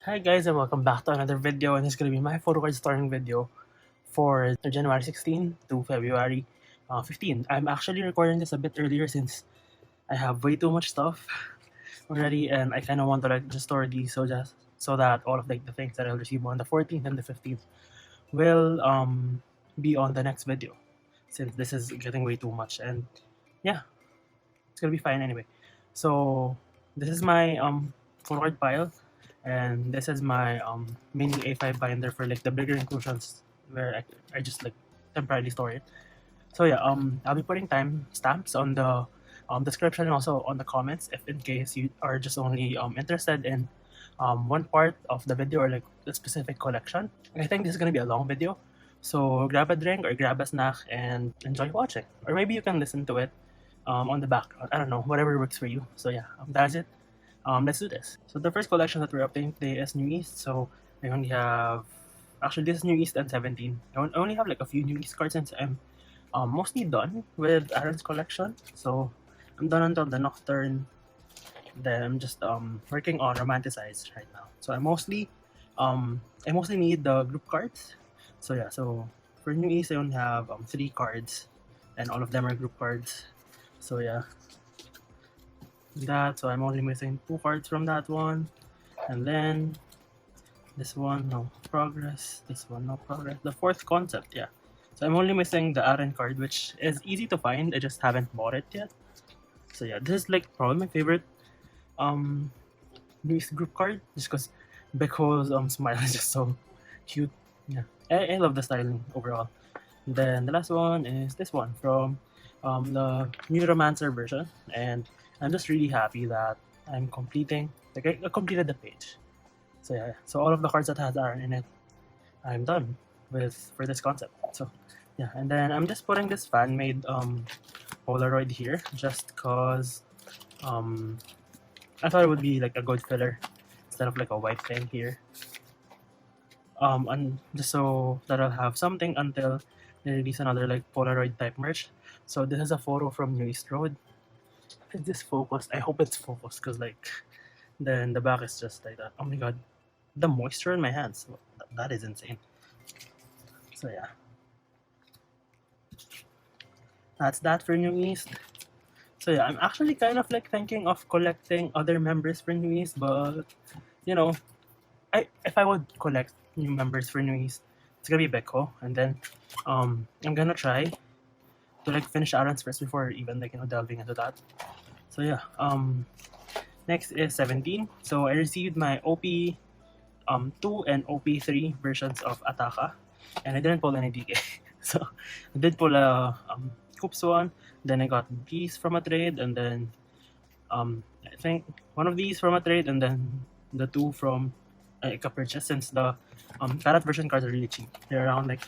Hi guys and welcome back to another video, and this is going to be my photocard starting video for January 16 to February 15. I'm actually recording this a bit earlier since I have way too much stuff already, and I kind of want to just store these so that all of the things that I'll receive on the 14th and the 15th will be on the next video, since this is getting way too much. And yeah, it's gonna be fine anyway. So this is my photocard pile. And this is my mini A5 binder for the bigger inclusions where I just temporarily store it. So yeah, I'll be putting time stamps on the description and also on the comments if in case you are just only interested in one part of the video or a specific collection. I think this is gonna be a long video, so grab a drink or grab a snack and enjoy watching, or maybe you can listen to it on the background. I don't know, whatever works for you. So yeah, that's it. Let's do this. So the first collection that we're updating today is New East. So I only have, actually this is New East and 17. I only have a few New East cards since I'm mostly done with Aaron's collection. So I'm done until the Nocturne. Then I'm just working on Romanticize right now. So I mostly need the group cards. So yeah, so for New East I only have 3 cards, and all of them are group cards. So yeah, so I'm only missing 2 cards from that one, and then this one no progress, this one no progress, the 4th concept. Yeah, so I'm only missing the Aaron card, which is easy to find. I just haven't bought it yet. So yeah, this is probably my favorite Luis group card, just because Smile is just so cute. Yeah, I love the styling overall. And then the last one is this one from the new Romancer version, and I'm just really happy that I'm completing, I completed the page. So yeah, so all of the cards that has Aaron in it, I'm done with for this concept. So yeah, and then I'm just putting this fan-made Polaroid here just cause I thought it would be a good filler instead of a white thing here. And just so that I'll have something until they release another Polaroid type merch. So this is a photo from New East Road. Is this focused? I hope it's focused, because then the back is just like that. Oh my god, the moisture in my hands, that is insane. So yeah, that's that for New East. So yeah, I'm actually kind of thinking of collecting other members for New East, but you know, if I would collect new members for New East, it's gonna be Beko, and then I'm gonna try to finish Aaron's first before even delving into that. So yeah, next is 17. So I received my OP 2 and OP 3 versions of Ataka, and I didn't pull any DK. So I did pull a Coops one, then I got these from a trade, and then I think one of these from a trade, and then the 2 from a purchase, since the Karat version cards are really cheap. They're around I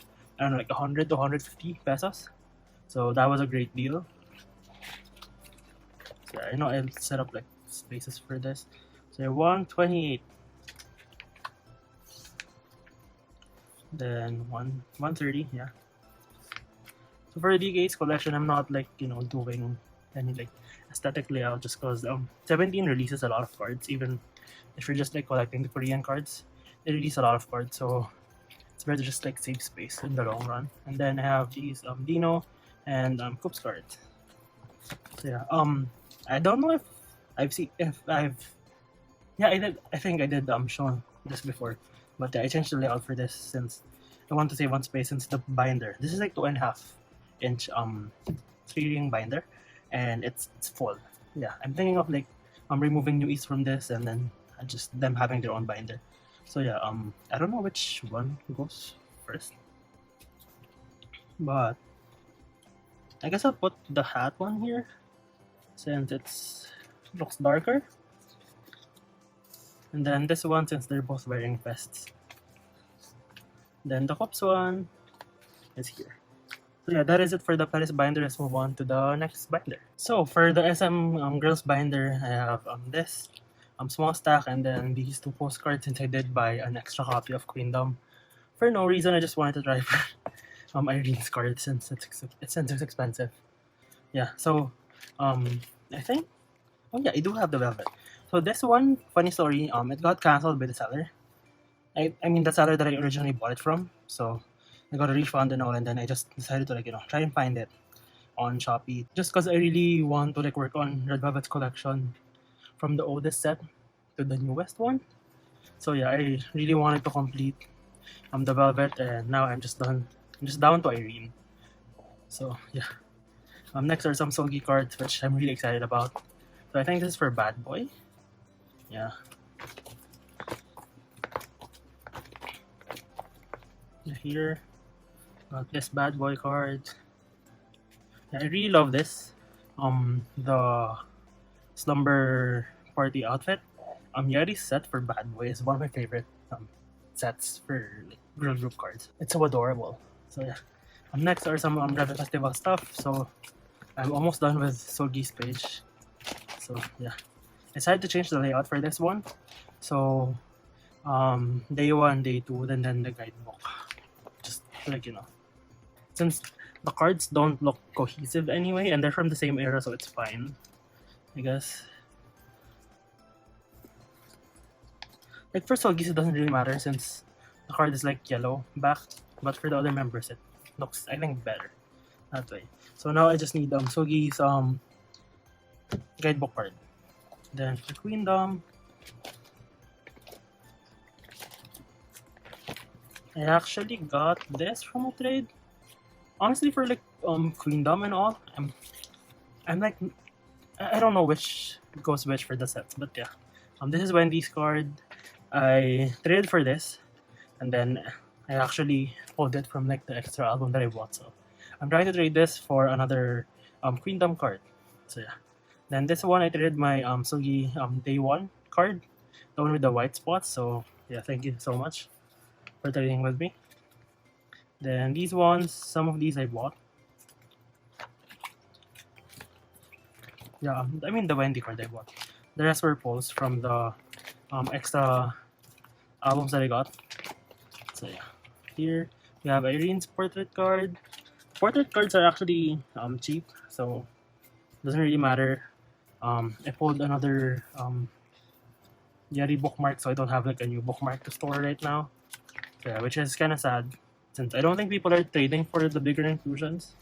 don't know, 100 to 150 pesos. So that was a great deal. So I know I'll set up spaces for this. So 128. Then 130, yeah. So for the DK's collection, I'm not doing any aesthetic layout, just because 17 releases a lot of cards. Even if you're just collecting the Korean cards, they release a lot of cards, so it's better to just save space in the long run. And then I have these Dino and Coops cards. So yeah, I don't know if I think I did show this before, but I changed the layout for this since I want to save one space, since the binder, this is 2.5 inch 3-ring binder, and it's full. Yeah, I'm thinking of removing New East from this, and then just them having their own binder. So yeah, I don't know which one goes first, but I guess I'll put the hat one here since it looks darker, and then this one since they're both wearing vests. Then the Cups one is here. So yeah, that is it for the Paris binder. Let's move on to the next binder. So for the SM Girls binder, I have this small stack, and then these 2 postcards, since I did buy an extra copy of Queendom for no reason. I just wanted to try for Irene's card since it's expensive. Yeah, so I think, oh yeah, I do have the velvet. So this one, funny story, it got cancelled by the seller. I mean the seller that I originally bought it from. So I got a refund and all, and then I just decided to try and find it on Shopee just because I really want to work on Red Velvet's collection from the oldest set to the newest one. So yeah, I really wanted to complete the Velvet, and now I'm just done. I'm just down to Irene. So yeah. Next are some Sogi cards, which I'm really excited about. So I think this is for Bad Boy. Yeah. Here, got this Bad Boy card. Yeah, I really love this. The Slumber Party outfit. Yari's set for Bad Boy is one of my favorite sets for girl group cards. It's so adorable. So yeah. Next are some Rebel Festival stuff. So I'm almost done with Sogi's page. So yeah. I decided to change the layout for this one. So day 1, day 2, and then the guidebook. Just since the cards don't look cohesive anyway, and they're from the same era, so it's fine, I guess. Like for Sogi's, it doesn't really matter since the card is like yellow back, but for the other members, it looks, I think, better that way. So now I just need Sogi's guidebook card. Then for Queendom, I actually got this from a trade. Honestly, for Queendom and all, I'm like, I don't know which goes which for the sets, but yeah. This is Wendy's card. I traded for this, and then I actually pulled it from like the extra album that I bought. So I'm trying to trade this for another Queendom card. So yeah. Then this one I traded my Sogi day 1 card, the one with the white spots. So yeah, thank you so much for trading with me. Then these ones, some of these I bought. Yeah, I mean the Wendy card I bought. The rest were pulls from the extra albums that I got. So yeah, here we have Irene's portrait card. Portrait cards are actually cheap, so it doesn't really matter. I pulled another Yari bookmark, so I don't have like a new bookmark to store right now. So, yeah, which is kind of sad since I don't think people are trading for the bigger inclusions.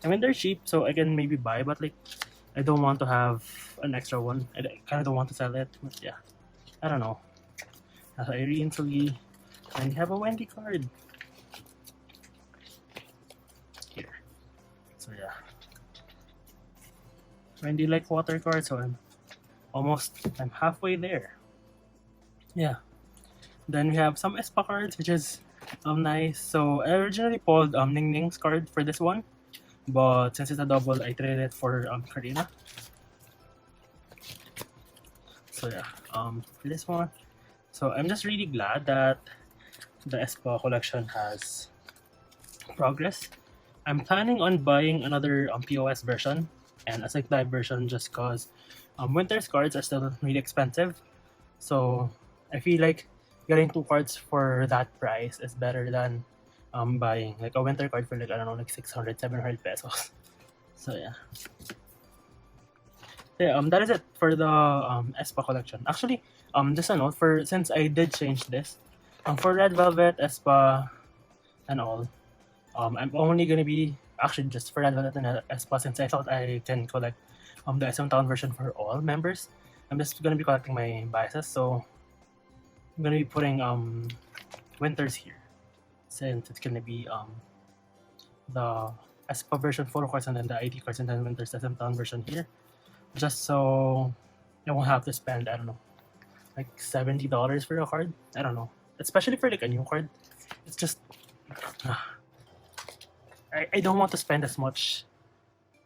I mean they're cheap, so I can maybe buy, but like I don't want to have an extra one. I kind of don't want to sell it, but yeah, I don't know. Irene, Sogi, and you have a Wendy card here. So yeah, Wendy like water card, so I'm halfway there. Yeah. Then we have some Aespa cards, which is nice. So I originally pulled Ning Ning's card for this one, but since it's a double, I traded it for Karina. So yeah, for this one, so I'm just really glad that the Aespa collection has progress. I'm planning on buying another POS version and a Sync Live version just because Winter's cards are still really expensive. So I feel like getting 2 cards for that price is better than buying like a winter card for like, I don't know, like 600, 700 pesos. So yeah. Yeah, that is it for the Aespa collection. Actually, just a note, for since I did change this, for Red Velvet, Aespa, and all, I'm only gonna be actually just for Red Velvet and Aespa, since I thought I can collect the SM Town version for all members. I'm just gonna be collecting my biases, so I'm gonna be putting Winters here, since it's gonna be the Aespa version Photocards and then the ID cards and then Winters SM Town version here, just so I won't have to spend, I don't know, like $70 for a card. I don't know, especially for like a new card. It's just I don't want to spend as much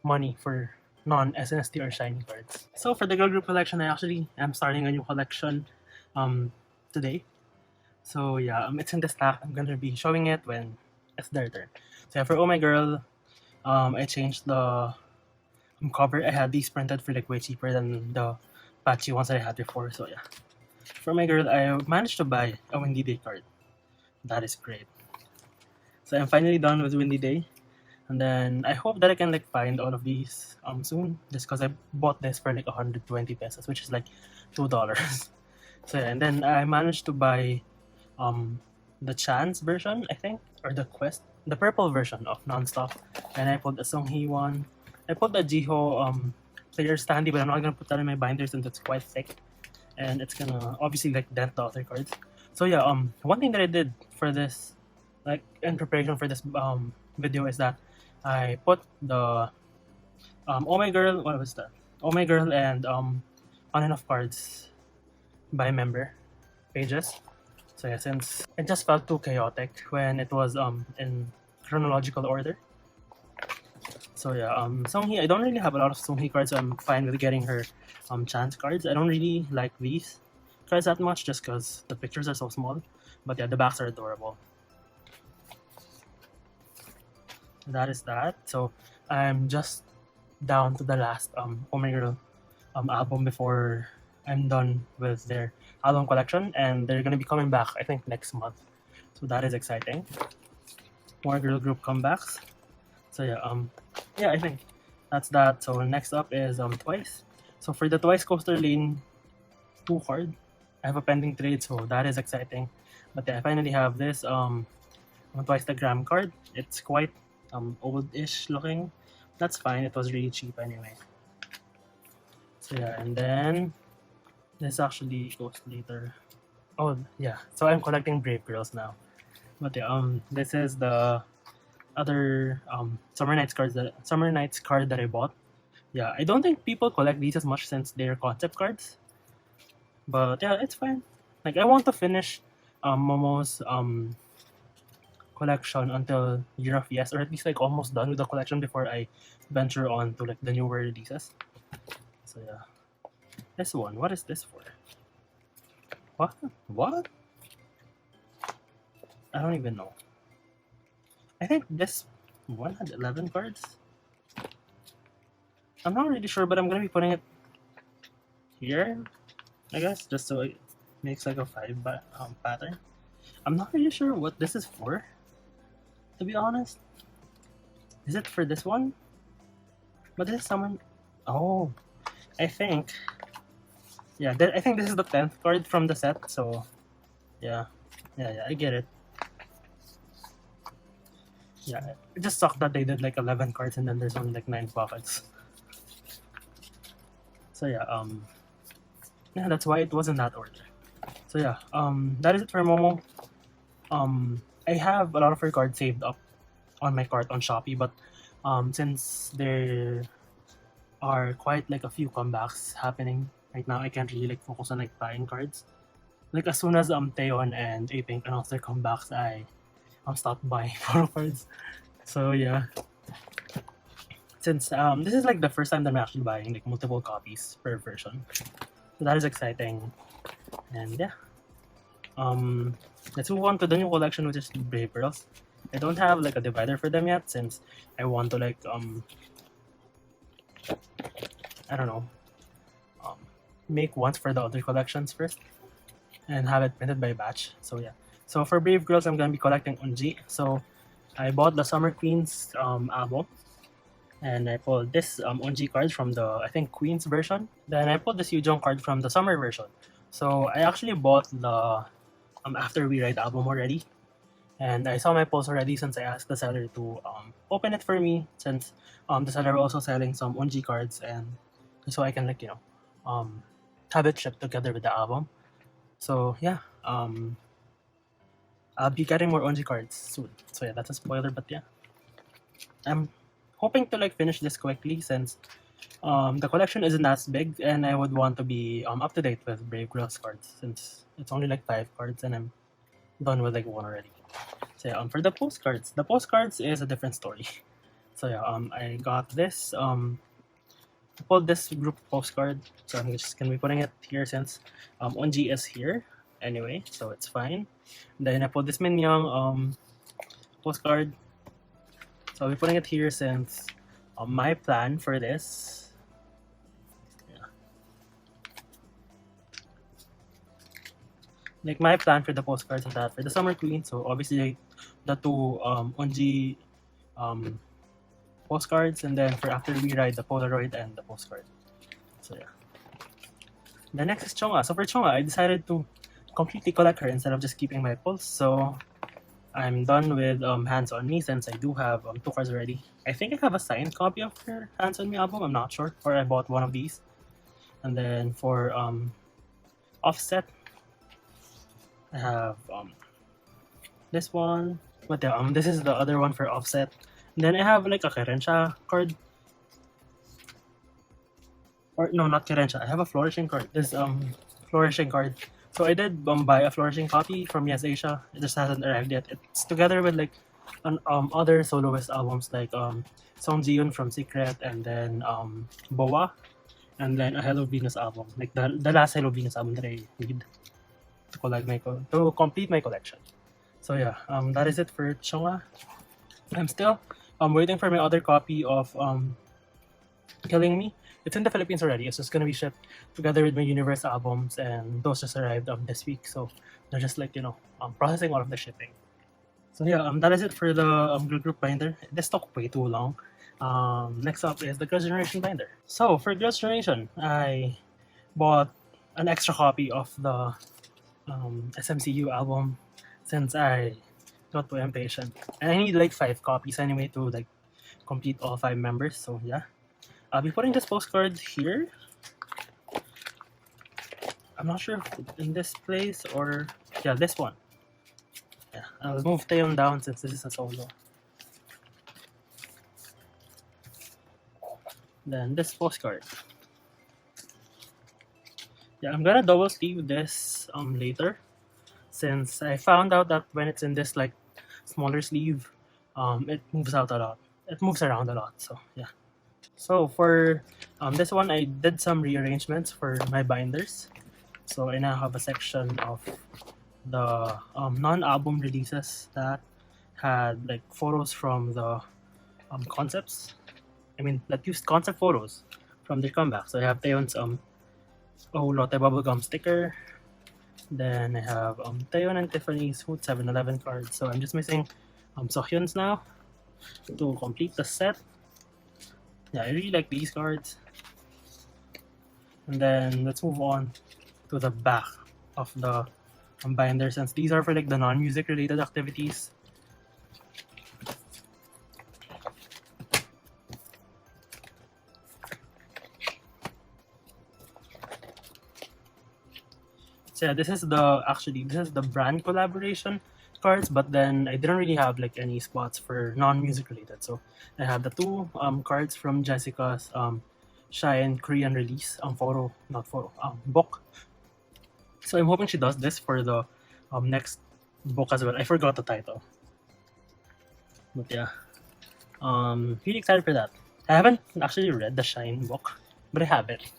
money for non-SNSD or SHINee cards. So for the girl group collection, I actually am starting a new collection today. So yeah, it's in the stack. I'm gonna be showing it when it's their turn. So yeah, for Oh My Girl, I changed the cover. I had these printed for like way cheaper than the patchy ones that I had before. So yeah, for My Girl, I managed to buy a Windy Day card. That is great. So I'm finally done with Windy Day. And then I hope that I can like find all of these soon, just because I bought this for like 120 pesos, which is like $2. So yeah, and then I managed to buy the Chance version, I think, or the Quest, the purple version of Nonstop, and I pulled the Songhee one. I pulled the Jiho player standee, but I'm not gonna put that in my binder since it's quite thick, and it's gonna obviously like dent the other cards. So yeah, one thing that I did for this, like in preparation for this video, is that I put the Oh My Girl, what was that? Oh My Girl and On and Off cards by member pages. So yeah, since it just felt too chaotic when it was in chronological order. So yeah, Songhee, I don't really have a lot of Songhee cards, so I'm fine with getting her Chance cards. I don't really like these cards that much just because the pictures are so small. But yeah, the backs are adorable. That is that. So I'm just down to the last Oh My Girl album before I'm done with their album collection, and they're gonna be coming back I think next month. So that is exciting. More girl group comebacks. So yeah, I think that's that. So next up is Twice. So for the Twice Coaster Lane 2 card, I have a pending trade, so that is exciting. But yeah, I finally have this Twice the Gram card. It's quite old-ish looking. That's fine, it was really cheap anyway. So yeah, and then this actually goes later. Oh yeah, so I'm collecting Brave Girls now. But yeah, this is the other Summer Nights card that I bought. Yeah, I don't think people collect these as much since they're concept cards. But yeah, it's fine. Like I want to finish Momo's collection until Year of Yes, or at least like almost done with the collection before I venture on to like the newer releases. So yeah, this one. What is this for? What? What? I don't even know. I think this one had 11 cards. I'm not really sure, but I'm gonna be putting it here, I guess, just so it makes like a 5 pattern. I'm not really sure what this is for, to be honest. Is it for this one? But this is someone. Oh, I think. Yeah, I think this is the 10th card from the set. So, yeah, I get it. Yeah, it just sucked that they did like 11 cards and then there's only like 9 pockets. So yeah, that's why it was in that order. So yeah, that is it for Momo. I have a lot of her cards saved up on my cart on Shopee, but since there are quite like a few comebacks happening right now, I can't really like focus on like buying cards. Like as soon as Taeyeon and A-Pink announced their comebacks, I stopped buying photo cards. So yeah, since this is like the first time that I'm actually buying like multiple copies per version, so that is exciting. And yeah, let's move on to the new collection, which is Brave Girls. I don't have like a divider for them yet since I want to like I don't know, make ones for the other collections first and have it printed by batch. So yeah, so for Brave Girls, I'm gonna be collecting Unji. So I bought the Summer Queens album, and I pulled this Unji card from the I think Queens version. Then I pulled this Yujong card from the Summer version. So I actually bought the After We Ride album already, and I saw my post already since I asked the seller to open it for me, since the seller was also selling some Unji cards, and so I can like have it shipped together with the album. So yeah, I'll be getting more Onji cards soon. So yeah, that's a spoiler, but yeah, I'm hoping to like finish this quickly since the collection isn't as big, and I would want to be up to date with Brave Girls cards since it's only like 5 cards and I'm done with like 1 already. So yeah, for the postcards is a different story. So yeah, I got this I pulled this group postcard, so I'm just gonna be putting it here since Onji is here anyway, so it's fine. Then I pulled this Minyoung postcard, so I'll be putting it here since my plan for this, like my plan for the postcards is that for the Summer Queen, so obviously the 2 Onji postcards, and then for After We Ride, the Polaroid and the postcard. So yeah. The next is Chungha. So for Chungha, I decided to completely collect her instead of just keeping my pulse. So I'm done with Hands on Me since I do have 2 cards already. I think I have a signed copy of her Hands on Me album, I'm not sure, or I bought one of these. And then for Offset, I have this one. But yeah, this is the other one for Offset. And then I have like a Kerensha card. Or no, not Kerensha. I have a Flourishing card. This Flourishing card. So I did buy a Flourishing copy from Yes Asia. It just hasn't arrived yet. It's together with like other soloist albums like Song Ji-yoon from Secret, and then Boa, and then a Hello Venus album. Like the last Hello Venus album that I need to complete my collection. So yeah, that is it for Chungha. I'm still waiting for my other copy of Killing Me. It's in the Philippines already. It's just gonna be shipped together with my Universe albums, and those just arrived this week. So they're just like, processing all of the shipping. So yeah, that is it for the group binder. This took way too long. Next up is the Girls' Generation binder. So for Girls' Generation, I bought an extra copy of the SMCU album since I got too impatient. And I need like 5 copies anyway to like complete all 5 members. So yeah. I'll be putting this postcard here. I'm not sure if in this place or... Yeah, this one. Yeah, I'll move Taeyeon down since this is a solo. Then this postcard. Yeah, I'm gonna double sleeve this later, since I found out that when it's in this like smaller sleeve, it moves out a lot. It moves around a lot, so yeah. So for this one, I did some rearrangements for my binders. So I now have a section of the non-album releases that had like photos from the concepts. I mean, that used concept photos from their comeback. So I have Taeyeon's Oh Lotte Bubblegum sticker. Then I have Taeyeon and Tiffany's Hoot 7-Eleven cards. So I'm just missing Sohyun's now to complete the set. Yeah, I really like these cards. And then let's move on to the back of the binder, since these are for like the non-music related activities. So yeah, this is the brand collaboration cards, but then I didn't really have like any spots for non-music related. So I have the 2 cards from Jessica's Shine Korean release book. So I'm hoping she does this for the next book as well. I forgot the title, but yeah, really excited for that. I haven't actually read the Shine book, but I have it.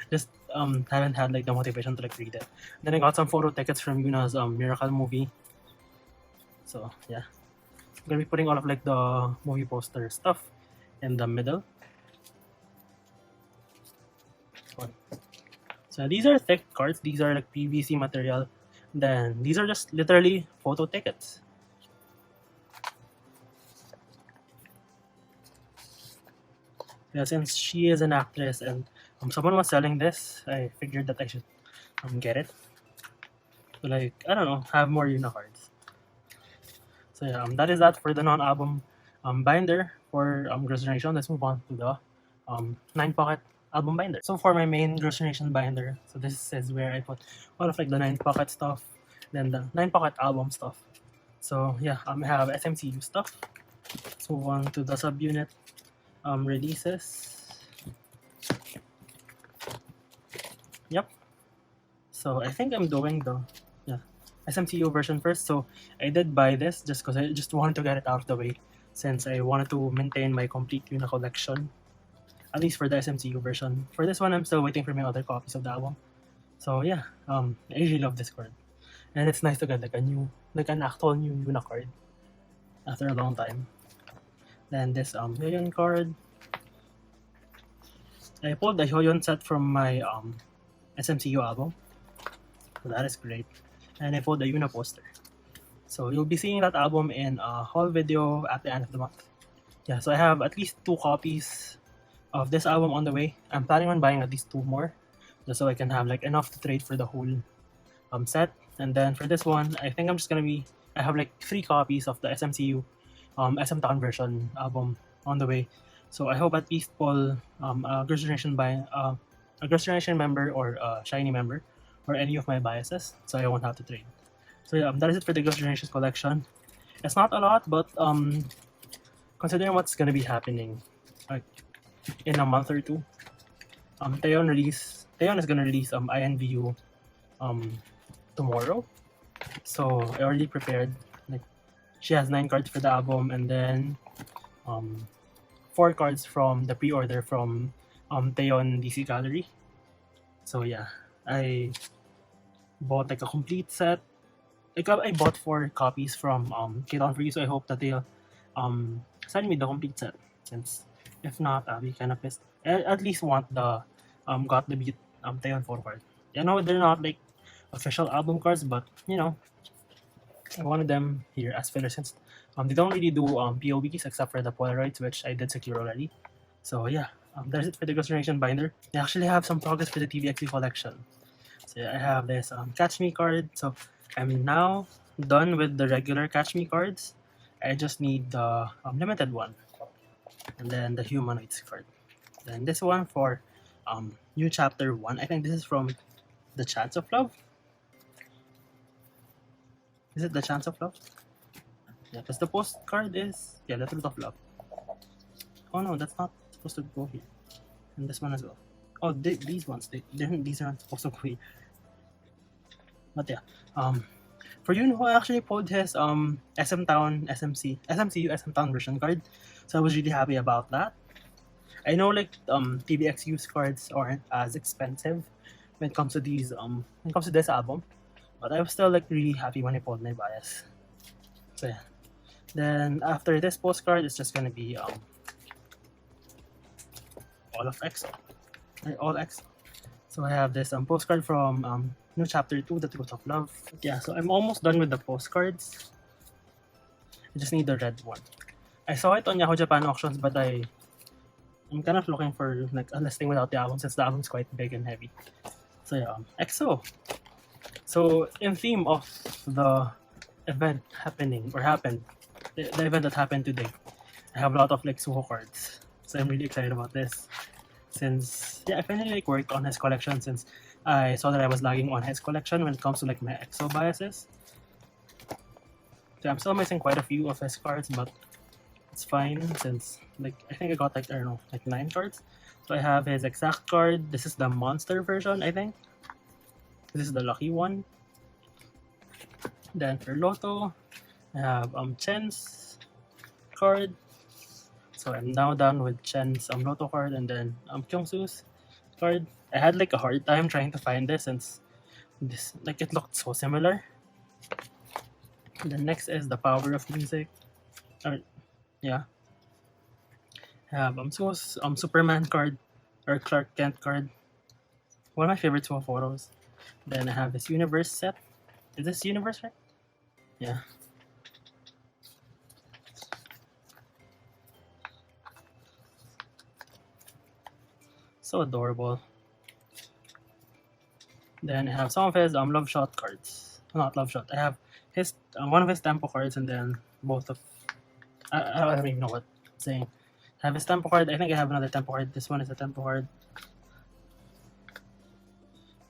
Just haven't had like the motivation to like read it. Then I got some photo tickets from Yuna's Miracle movie. So yeah, I'm gonna be putting all of like the movie poster stuff in the middle. So these are thick cards. These are like PVC material. Then these are just literally photo tickets. Yeah, since she is an actress and someone was selling this, I figured that I should get it. So like, I don't know, have more Yuna cards. So yeah, that is that for the non-album binder for Girls' Generation. Let's move on to the 9-pocket album binder. So for my main Girls' Generation binder, so this is where I put all of like the 9-pocket stuff, then the 9-pocket album stuff. So yeah, I have SMCU stuff. Let's move on to the subunit releases. Yep. So I think I'm doing the SMCU version first. So I did buy this just because I just wanted to get it out of the way, since I wanted to maintain my complete Yuna collection, at least for the SMCU version. For this one, I'm still waiting for my other copies of the album. So yeah, I really love this card, and it's nice to get like an actual new Yuna card after a long time. Then this Hyoyeon card. I pulled the Hyoyeon set from my SMCU album, so that is great. And I pulled the Yuna poster. So you'll be seeing that album in a haul video at the end of the month. Yeah, so I have at least 2 copies of this album on the way. I'm planning on buying at least 2 more, just so I can have like enough to trade for the whole set. And then for this one, I think I'm just gonna be. I have like 3 copies of the SMCU, SM Town version album on the way. So I hope at least pull a Girls' Generation a Girls' Generation member or a SHINee member, or any of my biases, so I won't have to trade. So yeah, that is it for the Girls' Generation collection. It's not a lot, but considering what's gonna be happening, like in a month or two, Taeyeon is gonna release INVU tomorrow. So I already prepared. Like she has 9 cards for the album, and then 4 cards from the pre-order from Taeyeon DC Gallery. So yeah, I bought like a complete set. Like I bought 4 copies from K-Town for you, so I hope that they'll send me the complete set. Since if not, I'll be kind of pissed. I at least want the Got the Beat Taeyeon 4 card. I know they're not like official album cards, but you know, I wanted them here as filler since they don't really do POVs except for the Polaroids, which I did secure already. So yeah, that's it for the Girls' Generation binder. I actually have some progress for the TVXQ collection. So yeah, I have this Catch Me card. So I'm now done with the regular Catch Me cards. I just need the limited one, and then the Humanoids card. Then this one for New Chapter 1. I think this is from The Chance of Love. Is it The Chance of Love? Yeah, because the postcard is, yeah, The Truth of Love. Oh no, that's not supposed to go here. And this one as well. Oh, these ones, these aren't supposed to go here. But yeah, for Yoon, who actually pulled his SM Town, SMCU SM Town version card. So I was really happy about that. I know like TVXQ's cards aren't as expensive when it comes to these when it comes to this album, but I was still like really happy when I pulled my bias. So yeah. Then after this postcard, it's just gonna be all of EXO, all EXO. So I have this postcard from New Chapter 2, The Truth of Love. Yeah, so I'm almost done with the postcards. I just need the red one. I saw it on Yahoo Japan auctions, but I'm kind of looking for like a listing without the album since the album's quite big and heavy. So yeah, EXO. So in theme of the event happened, the event that happened today, I have a lot of like Suho cards. So I'm really excited about this. Since yeah, I finally like worked on his collection since I saw that I was lagging on his collection when it comes to like my EXO biases. So I'm still missing quite a few of his cards, but it's fine since like I think I got like I don't know like 9 cards. So I have his exact card. This is the monster version, I think. This is the lucky one. Then for Lotto, I have Chen's card. So I'm now done with Chen's Lotto card, and then Kyungsu's card. I had like a hard time trying to find this since this like it looked so similar. And then next is the Power of Music. Yeah. I have Suho's Superman card or Clark Kent card. One of my favorite Suho photos. Then I have this Universe set. Is this Universe right? Yeah. So adorable. Then I have some of his Love Shot cards. Not Love Shot. I have his one of his tempo cards, and then both of I don't even know what I'm saying. I have his tempo card. I think I have another tempo card. This one is a tempo card.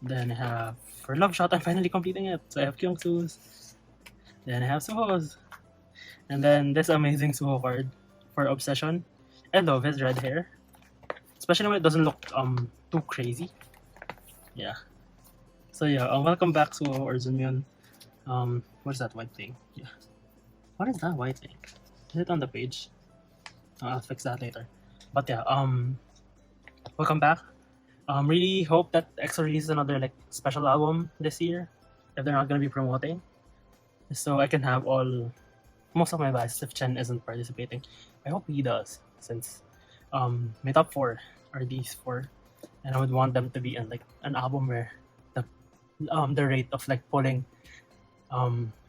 Then I have for Love Shot. I'm finally completing it. So I have Kyungsu's. Then I have Suho's. And then this amazing Suho card for Obsession. I love his red hair, especially when it doesn't look too crazy. Yeah. So yeah, welcome back Suho or Junmyeon. What is that white thing? Yeah. What is that white thing? Is it on the page? I'll fix that later. But yeah, welcome back. Really hope that EXO releases another like special album this year if they're not gonna be promoting, so I can have most of my biases if Chen isn't participating. I hope he does since my top 4 are these 4, and I would want them to be in like an album where the rate of like pulling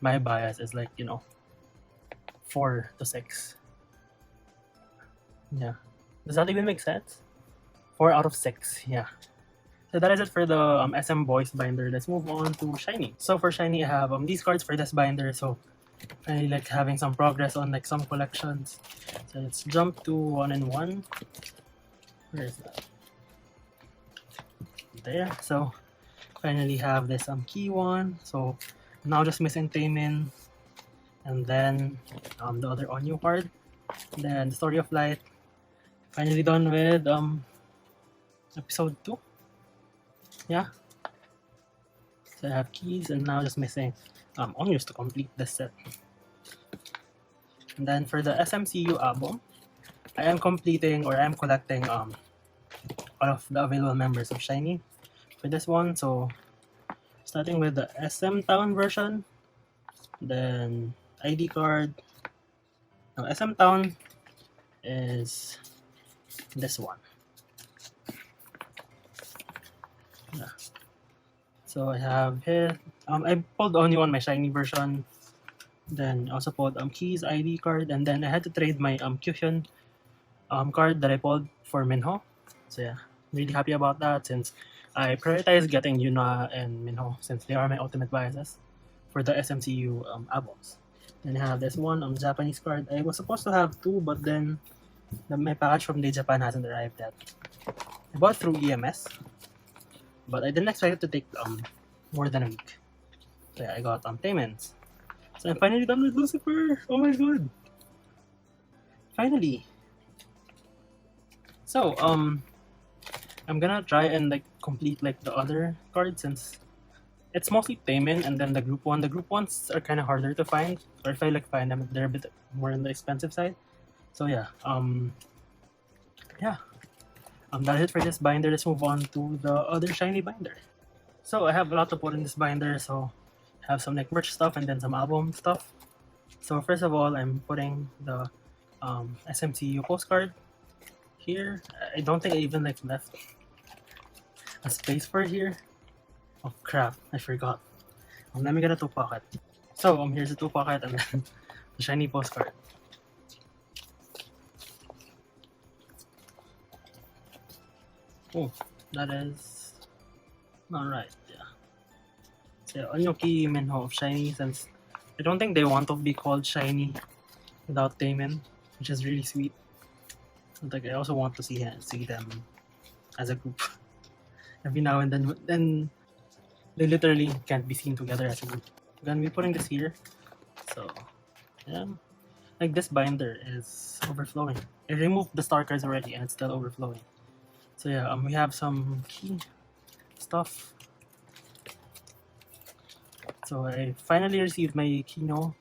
my bias is like 4 to 6. Yeah, does that even make sense? 4 out of 6, yeah. So that is it for the SM Boys binder. Let's move on to SHINee. So for SHINee, I have these cards for this binder. So I like having some progress on like some collections. So let's jump to 1-in-1. Where is that? There. So finally have this key one. So now just missing Taemin, and then the other Onyu card. Then the Story of Light. Finally done with episode 2. Yeah. So I have keys and now just missing Onyus to complete this set. And then for the SMCU album, I am completing or I am collecting all of the available members of SHINee for this one. So starting with the SM Town version, then ID card. Now SM Town is this one. Yeah. So I have here. I pulled only on my SHINee version. Then also pulled Keys ID card, and then I had to trade my Kyushin card that I pulled for Minho. So yeah, really happy about that since I prioritize getting Yuna and Minho since they are my ultimate biases for the SMCU albums. Then I have this one Japanese card. I was supposed to have 2, but then my package from Day Japan hasn't arrived yet. I bought through EMS, but I didn't expect it to take more than a week. So yeah, I got payments. So I'm finally done with Lucifer. Oh my god! Finally. So I'm gonna try and like complete like the other cards since it's mostly Taemin and then the group one. The group ones are kind of harder to find, or if I like find them, they're a bit more on the expensive side. So yeah, that's it for this binder. Let's move on to the other SHINee binder. So I have a lot to put in this binder. So I have some like merch stuff and then some album stuff. So first of all, I'm putting the SMCU postcard here. I don't think I even like left a space for it here. Oh crap, I forgot. Let me get a 2-pocket. So here's the 2-pocket and then the SHINee postcard. Oh, that is not right. Yeah. So Onyoki Minho of SHINee, since I don't think they want to be called SHINee without Taemin, which is really sweet. Like I also want to see them as a group. Every now and then they literally can't be seen together as a group. I'm gonna be putting this here. So yeah, like this binder is overflowing. I removed the star cards already and it's still overflowing. So yeah, we have some key stuff. So I finally received my Kino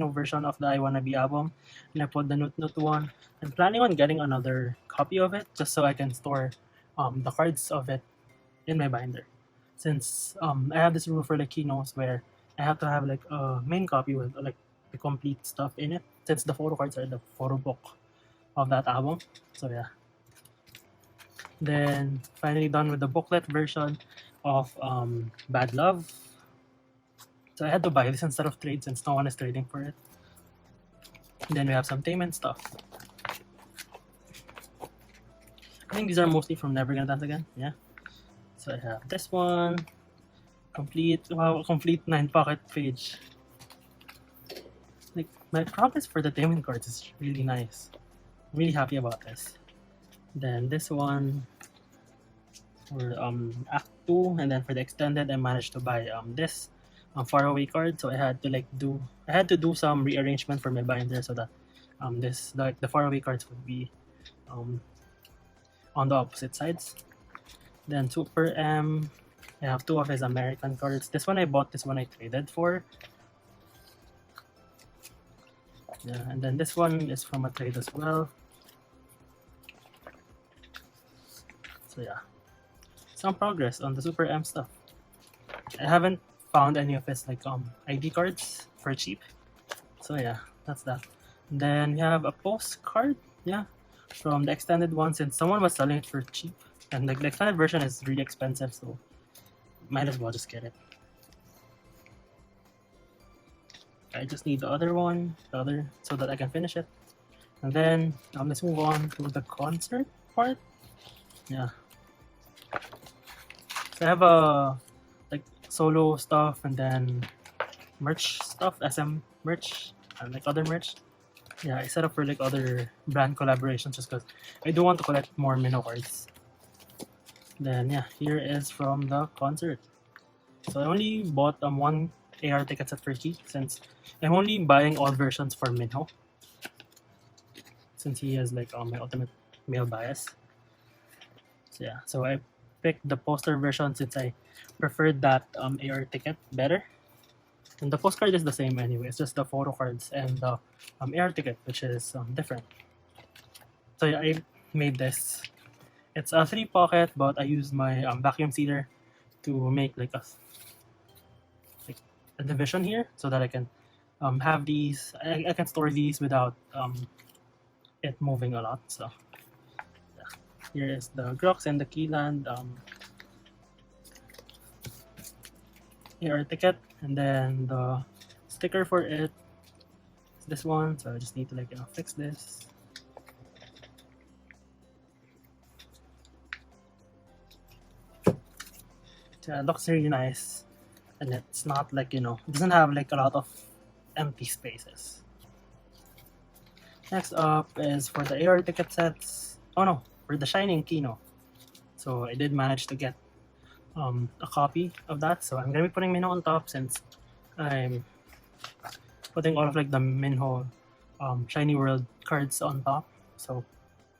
version of the I Wanna Be album, and I put the Note one. I'm planning on getting another copy of it just so I can store the cards of it in my binder. Since I have this rule for the Kinos where I have to have like a main copy with like the complete stuff in it, since the photo cards are the photo book of that album. So yeah. Then finally done with the booklet version of Bad Love. So I had to buy this instead of trade since no one is trading for it. Then we have some Taemin stuff. I think these are mostly from Never Gonna Dance Again. Yeah. So I have this one. Complete 9-pocket page. Like my progress for the Taemin cards is really nice. I'm really happy about this. Then this one for Act 2, and then for the extended I managed to buy this faraway card. So I had to do some rearrangement for my binder so that the faraway cards would be on the opposite sides. Then Super M, I have 2 of his American cards. This one I bought, this one I traded for. Yeah, and then this one is from a trade as well. So yeah, some progress on the Super M stuff. I haven't found any of his like ID cards for cheap. So yeah, that's that. And then we have a postcard, yeah, from the extended one since someone was selling it for cheap. And like the extended version is really expensive, so might as well just get it. I just need the other so that I can finish it. And then let's move on to the concert part. Yeah. So I have a like solo stuff and then merch stuff, SM merch and like other merch. Yeah, I set up for like other brand collaborations just because I do want to collect more Minho cards. Then yeah, here is from the concert. So I only bought one AR ticket set for Key since I'm only buying all versions for Minho. Since he has like my ultimate male bias. So yeah, so I picked the poster version since I preferred that AR ticket better. And the postcard is the same anyway, it's just the photo cards and the AR ticket, which is different. So yeah, I made this. It's a 3-pocket, but I used my vacuum sealer to make like a division here so that I can have these. I can store these without it moving a lot. So yeah. Here is the Grox and the Keyland AR ticket, and then the sticker for it is this one. So I just need to like fix this. It looks really nice, and it's not like it doesn't have like a lot of empty spaces. Next up is for the AR ticket sets. Oh no, for the Shining Kino. So I did manage to get a copy of that. So I'm gonna be putting Minho on top since I'm putting all of like the Minho Shiny World cards on top. So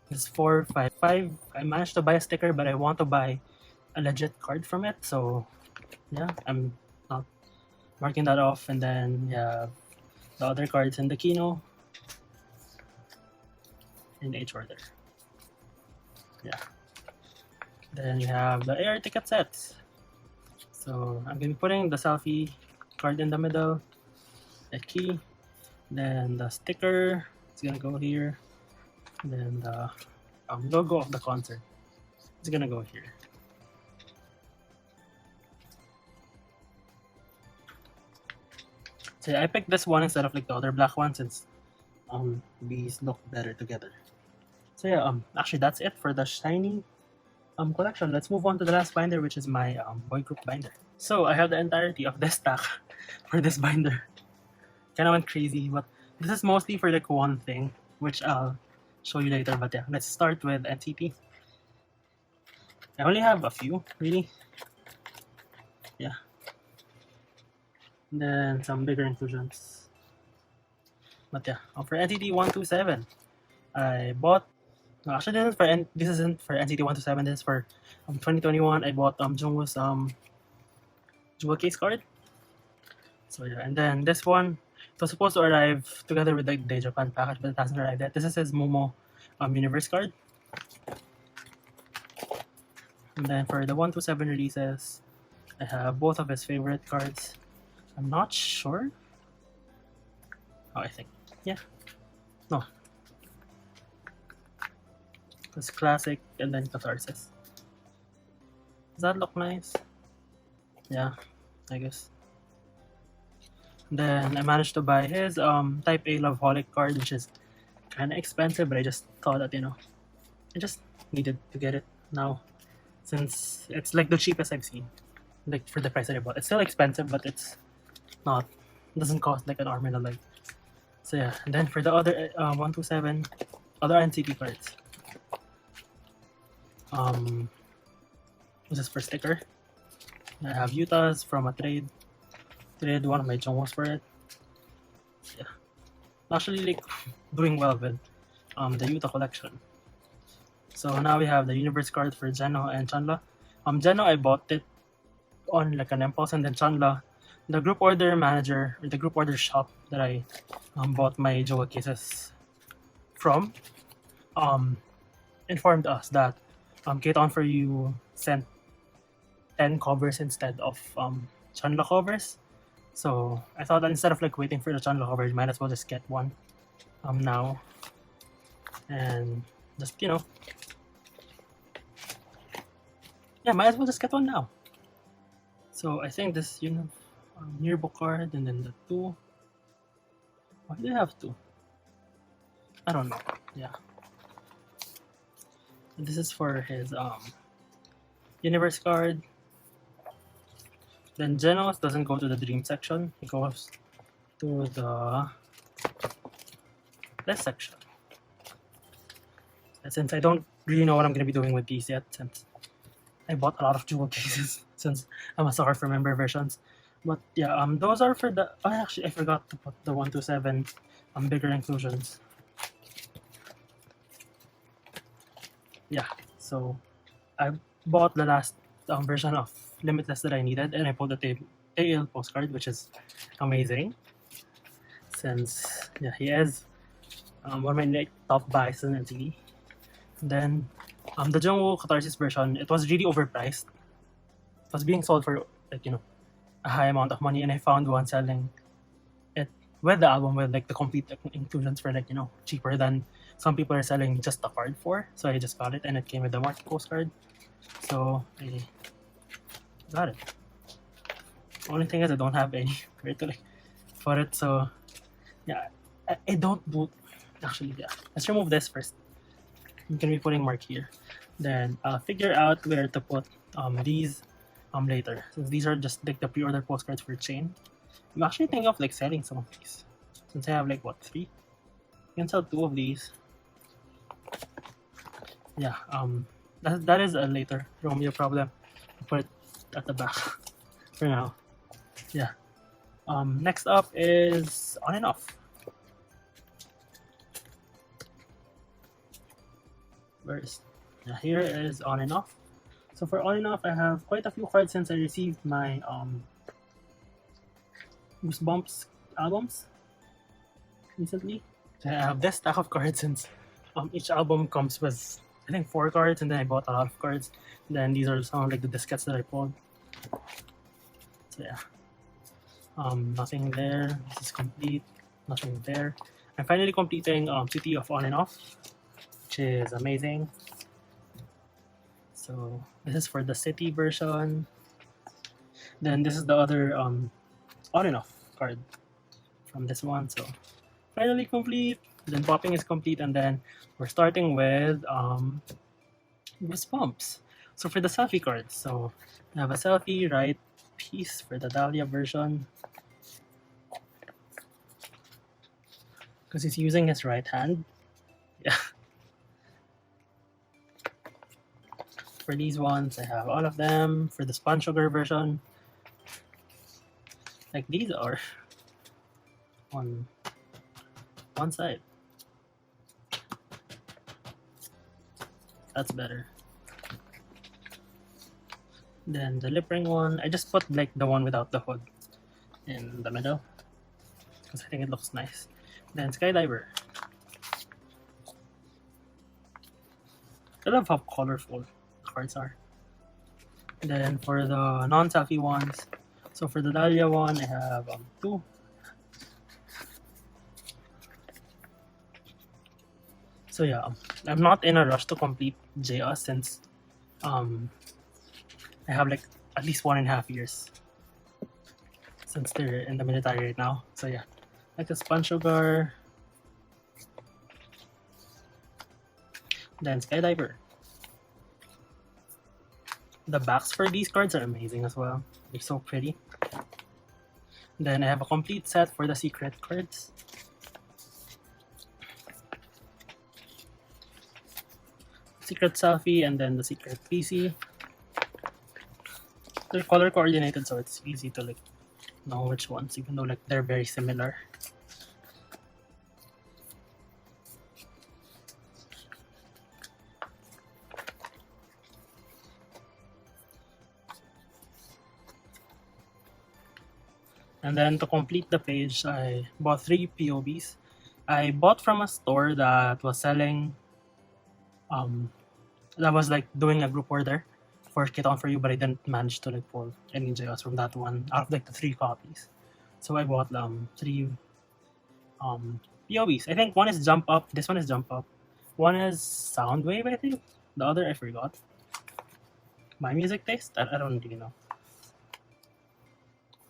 this is 4, 5, 5. I managed to buy a sticker, but I want to buy a legit card from it. So yeah, I'm not marking that off. And then yeah, the other cards in the Kino in H order. Yeah. Then you have the AR ticket sets. So I'm gonna be putting the selfie card in the middle, the key, then the sticker is gonna go here, then the logo of the concert is gonna go here. So I picked this one instead of like the other black one since these look better together. So yeah, actually that's it for the Shiny collection. Let's move on to the last binder, which is my boy group binder. So I have the entirety of this stack for this binder. Kind of went crazy, but this is mostly for like one thing, which I'll show you later. But yeah, let's start with NCT. I only have a few, really. Yeah. And then some bigger inclusions. But yeah, for NCT 127, I bought. No, actually, this isn't for NCT 127. This is for 2021. I bought Jungwoo's jewel case card. So yeah, and then this one it was supposed to arrive together with the Day Japan package, but it hasn't arrived yet. This is his Momo Universe card. And then for the 127 releases, I have both of his favorite cards. I'm not sure. Oh, I think. Yeah. No. It's classic and then catharsis. Does that look nice? Yeah, I guess. Then I managed to buy his Type A Loveholic card, which is kind of expensive, but I just thought that I just needed to get it now, since it's like the cheapest I've seen, like for the price that I bought. It's still expensive, but it's not. It doesn't cost like an arm and a leg. So yeah, and then for the other 127 other NCT cards, this is for sticker. I have Utah's from a trade. Traded one of my Chunghas for it. Yeah, actually like doing well with the Utah collection. So now we have the universe card for Jeno and Chanla. Jeno I bought it on like an impulse, and then Chanla, the group order manager or the group order shop that I bought my jewel cases from, informed us that Katon for you sent 10 covers instead of Chanla covers. So I thought that instead of like waiting for the Chanla cover, you might as well just get one now, and just yeah, might as well just get one now. So I think this yearbook card, and then the two. Why do they have two? I don't know. Yeah. This is for his universe card. Then Genos doesn't go to the dream section, it goes to this section. And since I don't really know what I'm gonna be doing with these yet, since I bought a lot of jewel cases since I'm a sucker for member versions. But yeah, those are for the. Oh, actually, I forgot to put the 1 to 7 bigger inclusions. Yeah, so I bought the last version of Limitless that I needed, and I pulled the tail postcard, which is amazing. Since yeah, he is one of my top buys in NCT. Then the Jungwoo Catharsis version, it was really overpriced. It was being sold for like a high amount of money, and I found one selling it with the album with like the complete inclusions for like cheaper than some people are selling just the card for. So I just got it, and it came with the market postcard. So I got it. Only thing is I don't have any where to like put it. So yeah, I don't do. Actually, yeah. Let's remove this first. I'm gonna be putting mark here. Then I'll figure out where to put these later, since these are just like the pre-order postcards for chain. I'm actually thinking of like selling some of these, since I have like what 3. I can sell 2 of these. Yeah, that is a later Romeo problem. I'll put it at the back for now. Yeah. Next up is On and Off. Here is On and Off. So for On and Off, I have quite a few cards since I received my Goosebumps albums recently. So I have this stack of cards since each album comes with I think 4 cards, and then I bought a lot of cards. And then these are some of like the diskettes that I pulled. So yeah. Nothing there. This is complete. Nothing there. I'm finally completing City of On and Off, which is amazing. So this is for the city version. Then this is the other On and Off card from this one. So finally complete. Then popping is complete, and then we're starting with Goosebumps. So for the selfie cards, so I have a selfie right piece for the Dahlia version, because he's using his right hand. Yeah. For these ones, I have all of them. For the Spun Sugar version, like these are on one side. That's better. Then the lip ring one, I just put like the one without the hood in the middle because I think it looks nice. Then Skydiver. I love how colorful the cards are. And then for the non-selfie ones, so for the Dahlia one, I have 2. So yeah, I'm not in a rush to complete JS since I have like at least 1.5 years since they're in the military right now. So yeah, like a Spun Sugar, then Skydiver. The backs for these cards are amazing as well. They're so pretty. Then I have a complete set for the secret cards. Secret selfie, and then the secret PC. They're color coordinated, so it's easy to like know which ones, even though like they're very similar. And then to complete the page, I bought 3 POBs. I bought from a store that was selling that was like doing a group order for Kit On For You, but I didn't manage to like pull any JOs from that one out of like the 3 copies. So I bought 3 POBs. I think one is Jump Up, this one is Jump Up, one is Soundwave, I think, the other I forgot. My music taste, I don't really know.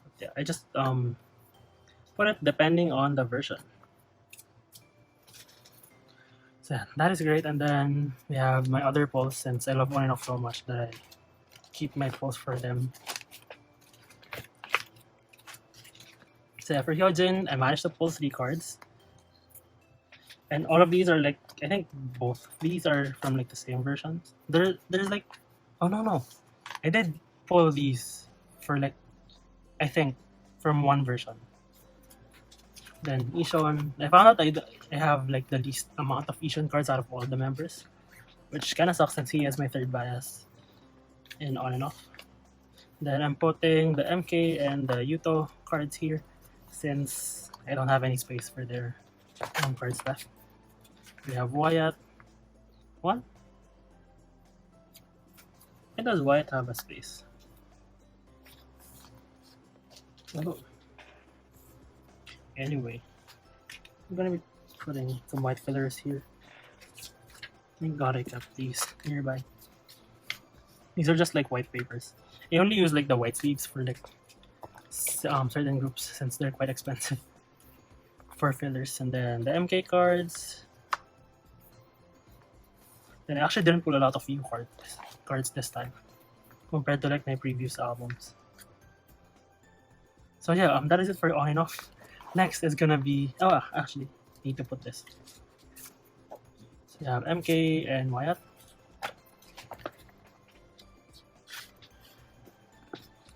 But yeah, I just put it depending on the version. So yeah, that is great. And then we have my other polls, since I love On and Off so much that I keep my polls for them. So yeah, for Hyojin, I managed to pull 3 cards. And all of these are like, I think both of these are from like the same versions. There's like, oh no. I did pull these for like, I think, from one version. Then Ishon, I found out I have like the least amount of Ishon cards out of all the members, which kind of sucks since he is my third bias in on and off. Then I'm putting the MK and the Yuto cards here since I don't have any space for their cards left. We have Wyatt. What? Why does Wyatt have a space? Oh. Anyway, I'm gonna be putting some white fillers here. Thank God I kept these nearby. These are just like white papers. I only use like the white sleeves for like certain groups since they're quite expensive for fillers. And then the MK cards. Then I actually didn't pull a lot of EU cards this time compared to like my previous albums. So yeah, that is it for on and off. Next is gonna be, oh actually, need to put this. So you have MK and Wyatt.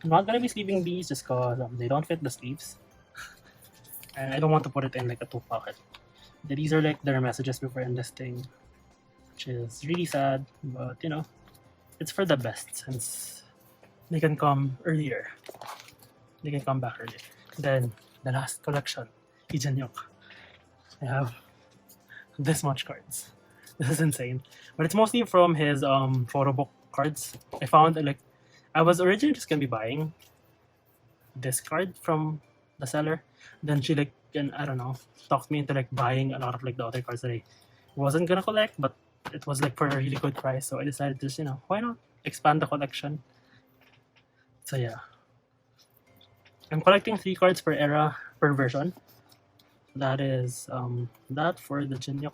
I'm not gonna be sleeving these just cause they don't fit the sleeves. And I don't want to put it in like a 2 pocket. These are like their messages before enlisting, which is really sad, but you know, it's for the best since they can come earlier. They can come back earlier. Then the last collection, Jinhyuk. I have this much cards. This is insane. But it's mostly from his photo book cards. I found like I was originally just gonna be buying this card from the seller. Then she like, and I don't know, talked me into like buying a lot of like the other cards that I wasn't gonna collect, but it was like for a really good price. So I decided to just, you know, why not expand the collection? So yeah. I'm collecting 3 cards per era, per version. That is that for the Jinhyuk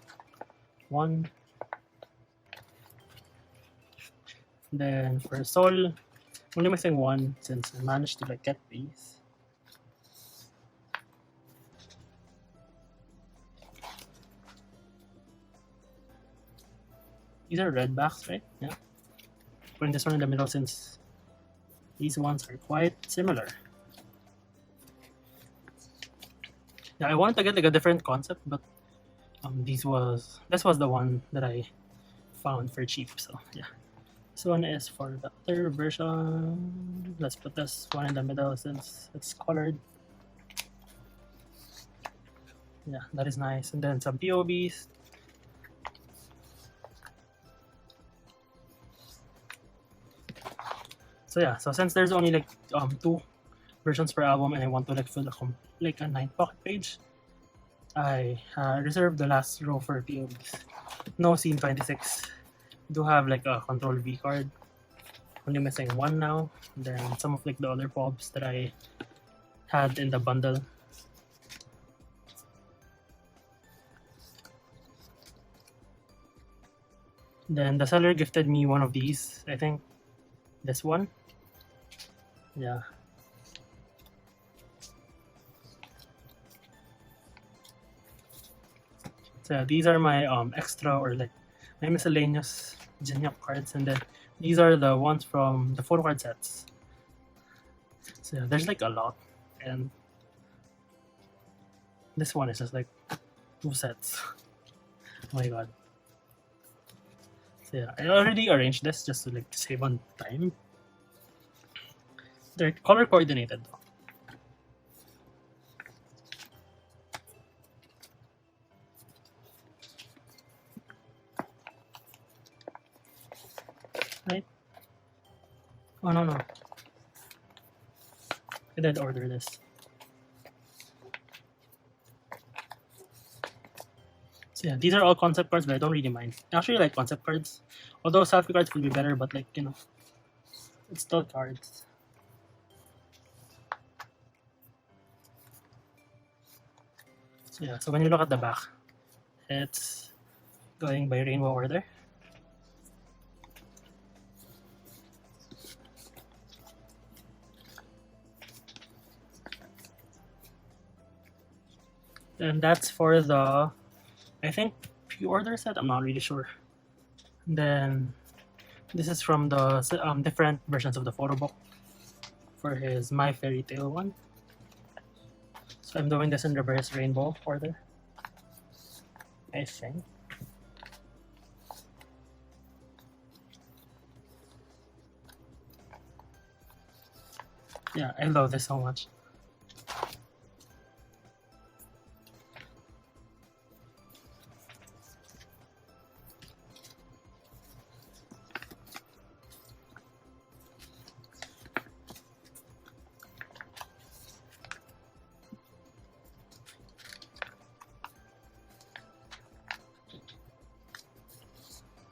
1. Then for Sol, only missing 1 since I managed to like get these. These are red backs, right? Yeah. Putting this one in the middle since these ones are quite similar. Yeah, I wanted to get like a different concept, but this was the one that I found for cheap. So yeah, this one is for the other version. Let's put this one in the middle since it's colored. Yeah, that is nice. And then some POVs. So yeah, so since there's only like 2 versions per album and I want to like fill like a 9 pocket page, I reserved the last row for POVs. No scene 26. Do have like a control V card. Only missing 1 now. Then some of like the other pobs that I had in the bundle. Then the seller gifted me one of these. I think this one. Yeah. So these are my extra or like my miscellaneous Jinhyuk cards, and then these are the ones from the photocard sets. So yeah, there's like a lot, and this one is just like 2 sets. Oh my god. So yeah, I already arranged this just to like save on time. They're color coordinated though. Right? Oh no. I did order this. So yeah, these are all concept cards, but I don't really mind. I actually like concept cards. Although selfie cards would be better, but like, you know, it's still cards. So yeah, so when you look at the back, it's going by rainbow order. And that's for the, I think, pre-order set. I'm not really sure. And then this is from the different versions of the photo book for his My Fairy Tale one. So I'm doing this in reverse rainbow order, I think. Yeah, I love this so much.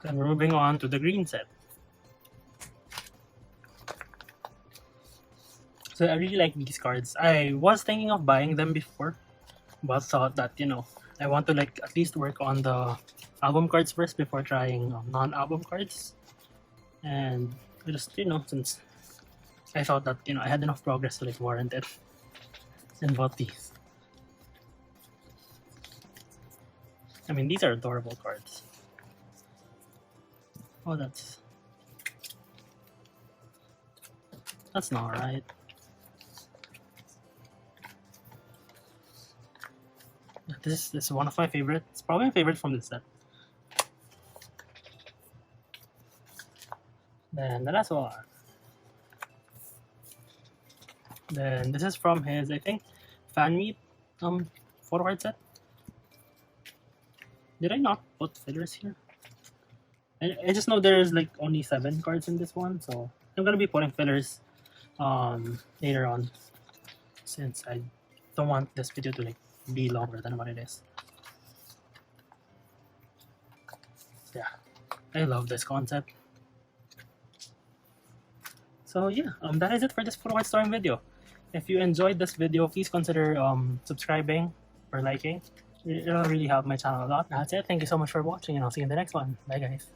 Then we're moving on to the green set. So I really like these cards. I was thinking of buying them before, but thought that, you know, I want to like at least work on the album cards first before trying non-album cards. And I just, you know, since I thought that, you know, I had enough progress to like warrant it, and bought these. I mean, these are adorable cards. Oh, that's not right. This is one of my favorites. It's probably my favorite from this set. Then the last one. Then this is from his, I think, fan meet photo card set. Did I not put fillers here? I just know there's like only 7 cards in this one, so I'm gonna be putting fillers later on, since I don't want this video to like be longer than what it is. Yeah, I love this concept. So yeah, that is it for this photo card storing video. If you enjoyed this video, please consider subscribing or liking. It'll really help my channel a lot. That's it. Thank you so much for watching, and I'll see you in the next one. Bye guys.